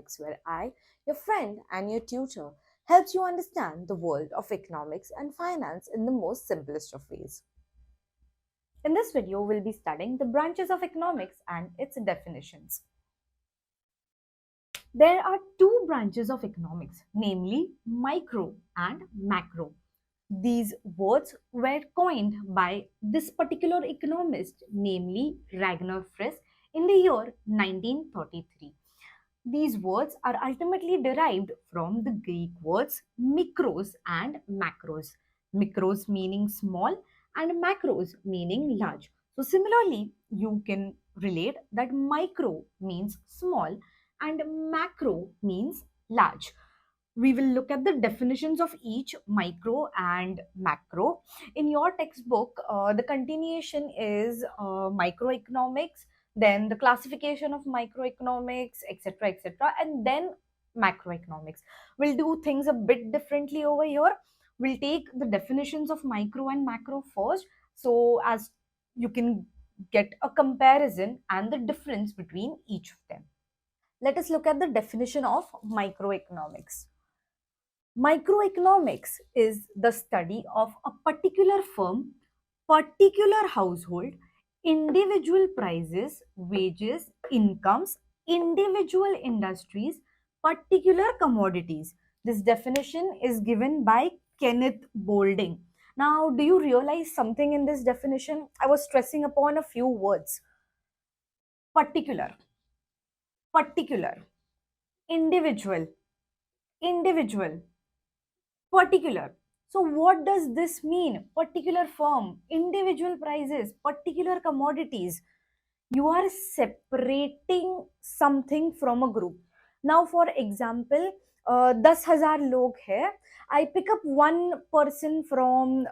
Economics, where I, your friend and your tutor, helps you understand the world of economics and finance in the most simplest of ways. In this video, we'll be studying the branches of economics and its definitions. There are two branches of economics, namely micro and macro. These words were coined by this particular economist, namely Ragnar Frisch, in the year 1933. These words are ultimately derived from the Greek words mikros and macros. Mikros meaning small and macros meaning large. So, similarly, you can relate that micro means small and macro means large. We will look at the definitions of each micro and macro. In your textbook, the continuation is microeconomics, then the classification of microeconomics, etc., etc., and then macroeconomics. We'll do things a bit differently over here. We'll take the definitions of micro and macro first, so as you can get a comparison and the difference between each of them. Let us look at the definition of microeconomics. Microeconomics is the study of a particular firm, particular household, individual prices, wages, incomes, individual industries, particular commodities. This definition is given by Kenneth Boulding. Now, do you realize something in this definition? I was stressing upon a few words. Particular, particular, individual, individual, particular. So what does this mean? Particular firm, individual prices, particular commodities. You are separating something from a group. Now for example, 10,000 log hai. I pick up one person from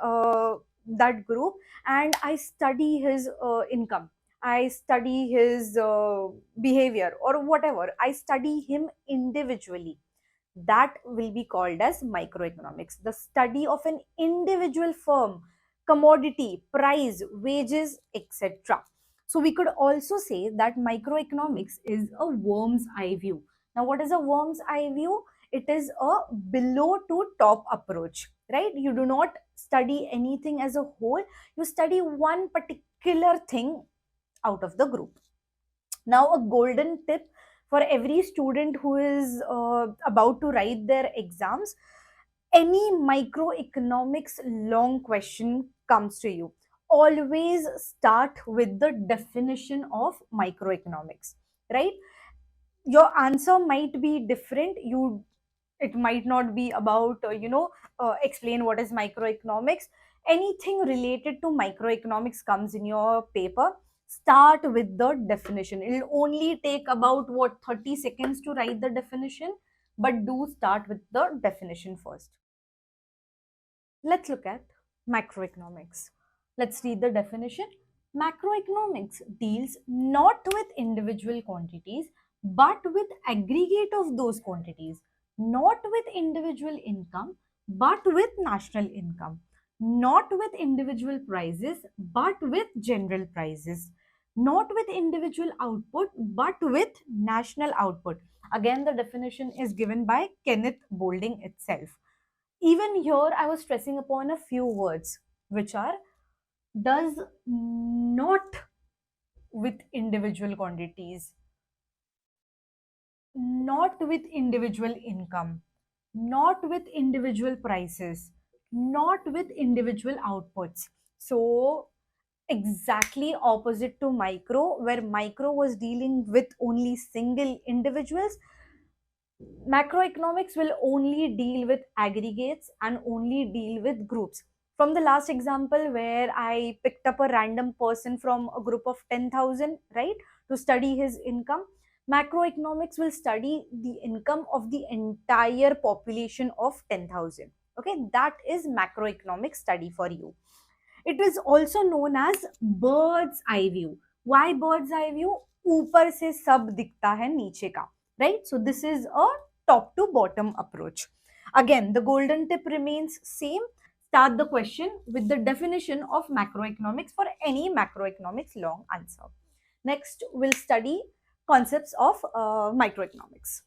that group and I study his income. I study his behavior or whatever. I study him individually. That will be called as microeconomics, the study of an individual firm, commodity, price, wages, etc. So we could also say that microeconomics is a worm's eye view. Now what is a worm's eye view? It is a below to top approach, right? You do not study anything as a whole, you study one particular thing out of the group. Now a golden tip for every student who is about to write their exams: any microeconomics long question comes to you, always start with the definition of microeconomics, right? Your answer might be different. It might not be about explain what is microeconomics. Anything related to microeconomics comes in your paper, start with the definition. It'll only take about what, 30 seconds to write the definition, but do start with the definition first. Let's look at macroeconomics. Let's read the definition. Macroeconomics deals not with individual quantities but with aggregate of those quantities, not with individual income but with national income, not with individual prices but with general prices, not with individual output but with national output. Again, the definition is given by Kenneth Boulding itself. Even here I was stressing upon a few words, which are does not with individual quantities, not with individual income, not with individual prices, not with individual outputs. So exactly opposite to micro, where micro was dealing with only single individuals, macroeconomics will only deal with aggregates and only deal with groups. From the last example where I picked up a random person from a group of 10,000, right, to study his income, macroeconomics will study the income of the entire population of 10,000. Okay, that is macroeconomic study for you. It is also known as bird's eye view. Why bird's eye view? ऊपर से सब दिखता है नीचे का, right? So this is a top to bottom approach. Again, the golden tip remains same. Start the question with the definition of macroeconomics for any macroeconomics long answer. Next, we'll study concepts of microeconomics.